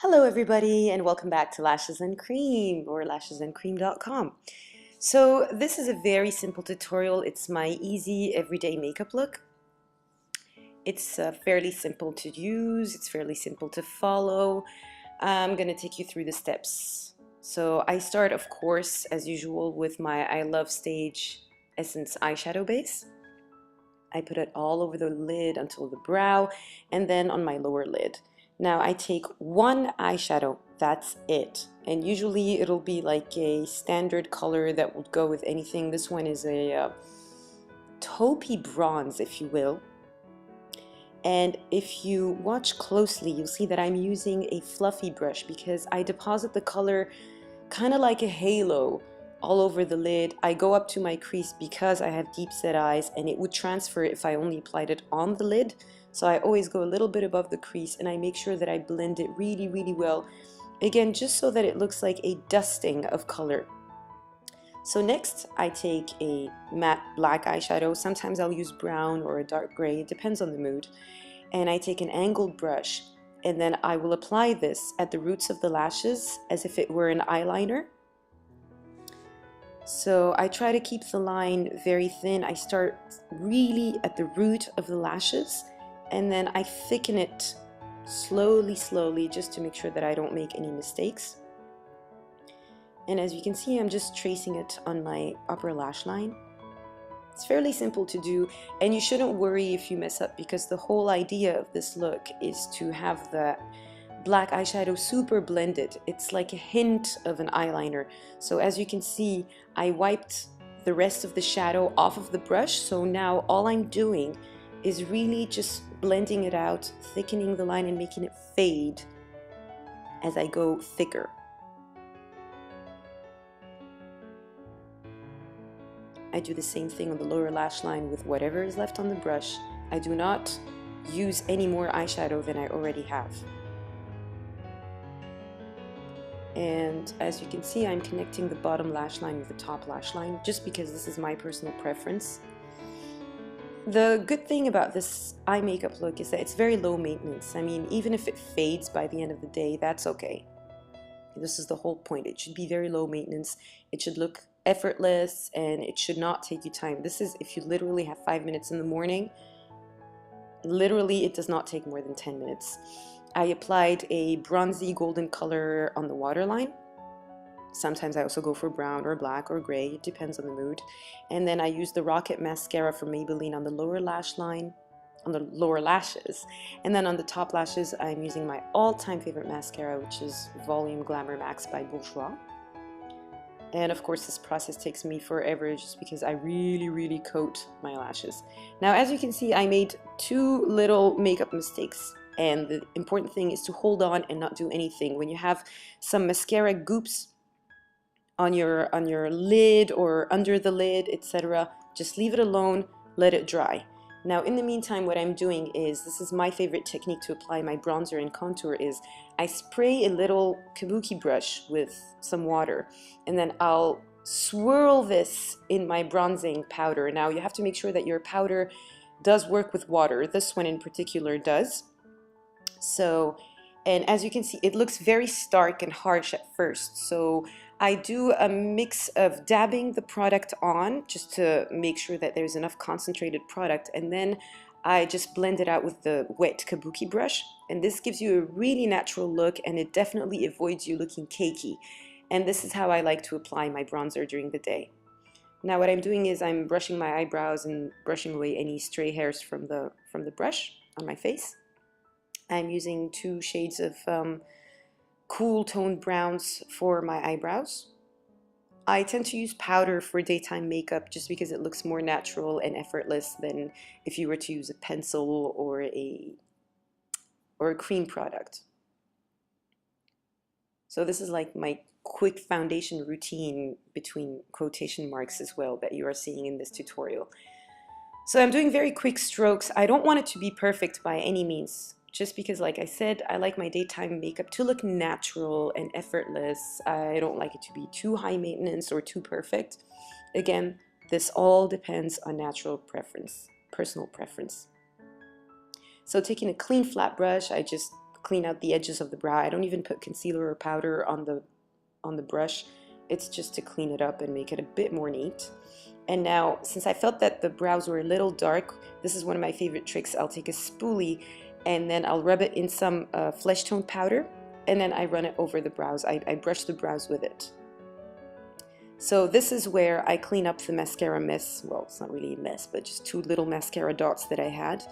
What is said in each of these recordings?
Hello everybody and welcome back to Lashes and Cream or lashesandcream.com. So this is a very simple tutorial. It's my easy everyday makeup look. It's fairly simple to use, it's fairly simple to follow. I'm gonna take you through the steps. So I start, of course, as usual, with my I Stage Essence eyeshadow base. I put it all over the lid until the brow and then on my lower lid. Now I take one eyeshadow, that's it. And usually it'll be like a standard color that would go with anything. This one is a taupey bronze, if you will. And if you watch closely, you'll see that I'm using a fluffy brush because I deposit the color kind of like a halo all over the lid. I go up to my crease because I have deep set eyes and it would transfer if I only applied it on the lid. So I always go a little bit above the crease and I make sure that I blend it really well. Again, just so that it looks like a dusting of color. So next I take a matte black eyeshadow. Sometimes I'll use brown or a dark gray, it depends on the mood. And I take an angled brush and then I will apply this at the roots of the lashes as if it were an eyeliner. So I try to keep the line very thin. I start really at the root of the lashes and then I thicken it slowly just to make sure that I don't make any mistakes. And as you can see, I'm just tracing it on my upper lash line. It's fairly simple to do and you shouldn't worry if you mess up because the whole idea of this look is to have the black eyeshadow super blended. It's like a hint of an eyeliner. So as you can see, I wiped the rest of the shadow off of the brush. So now all I'm doing is really just blending it out, thickening the line and making it fade as I go thicker. I do the same thing on the lower lash line with whatever is left on the brush. I do not use any more eyeshadow than I already have. And as you can see, I'm connecting the bottom lash line with the top lash line just because this is my personal preference. The good thing about this eye makeup look is that it's very low maintenance. I mean, even if it fades by the end of the day, that's okay. This is the whole point. It should be very low maintenance. It should look effortless and it should not take you time. This is if you literally have 5 minutes in the morning. Literally, it does not take more than 10 minutes. I applied a bronzy golden color on the waterline. Sometimes I also go for brown or black or gray, it depends on the mood. And then I use the Rocket Mascara from Maybelline on the lower lash line, on the lower lashes. And then on the top lashes, I'm using my all-time favorite mascara, which is Volume Glamour Max by Bourjois. And of course, this process takes me forever just because I really coat my lashes. Now, as you can see, I made two little makeup mistakes. And the important thing is to hold on and not do anything. When you have some mascara goops on your lid or under the lid, etc., just leave it alone, let it dry. Now, in the meantime, what I'm doing is, this is my favorite technique to apply my bronzer and contour, is I spray a little kabuki brush with some water and then I'll swirl this in my bronzing powder. Now, you have to make sure that your powder does work with water. This one in particular does. So, and as you can see, it looks very stark and harsh at first. So I do a mix of dabbing the product on just to make sure that there's enough concentrated product, and then I just blend it out with the wet kabuki brush, and this gives you a really natural look and it definitely avoids you looking cakey. And this is how I like to apply my bronzer during the day. Now what I'm doing is I'm brushing my eyebrows and brushing away any stray hairs from the brush on my face. I'm using two shades of cool toned browns for my eyebrows. I tend to use powder for daytime makeup just because it looks more natural and effortless than if you were to use a pencil or a cream product. So this is like my quick foundation routine between quotation marks as well that you are seeing in this tutorial. So I'm doing very quick strokes. I don't want it to be perfect by any means. Just because, like I said, I like my daytime makeup to look natural and effortless. I don't like it to be too high maintenance or too perfect. Again, this all depends on natural preference, personal preference. So taking a clean flat brush, I just clean out the edges of the brow. I don't even put concealer or powder on the brush. It's just to clean it up and make it a bit more neat. And now, since I felt that the brows were a little dark, this is one of my favorite tricks. I'll take a spoolie and then I'll rub it in some flesh tone powder, and then I run it over the brows. I brush the brows with it. So this is where I clean up the mascara mess. Well, it's not really a mess, but just two little mascara dots that I had.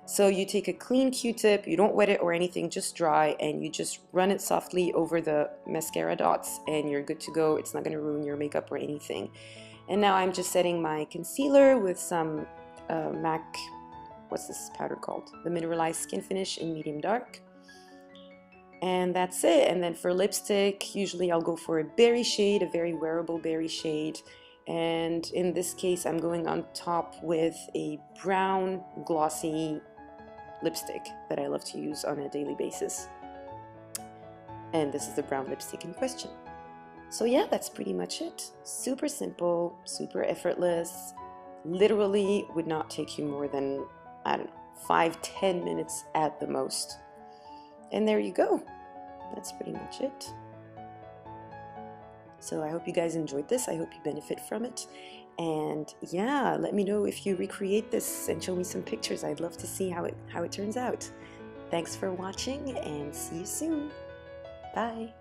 So you take a clean Q-tip, you don't wet it or anything, just dry, and you just run it softly over the mascara dots and you're good to go. It's not going to ruin your makeup or anything. And now I'm just setting my concealer with some MAC, what's this powder called? The Mineralize Skin Finish in medium dark. And that's it. And then for lipstick, usually I'll go for a berry shade, a very wearable berry shade. And in this case, I'm going on top with a brown glossy lipstick that I love to use on a daily basis. And this is the brown lipstick in question. So yeah, that's pretty much it. Super simple, super effortless. Literally would not take you more than, I don't know, 5-10 minutes at the most. And there you go. That's pretty much it. So I hope you guys enjoyed this. I hope you benefit from it. And yeah, let me know if you recreate this and show me some pictures. I'd love to see how it turns out. Thanks for watching and see you soon. Bye.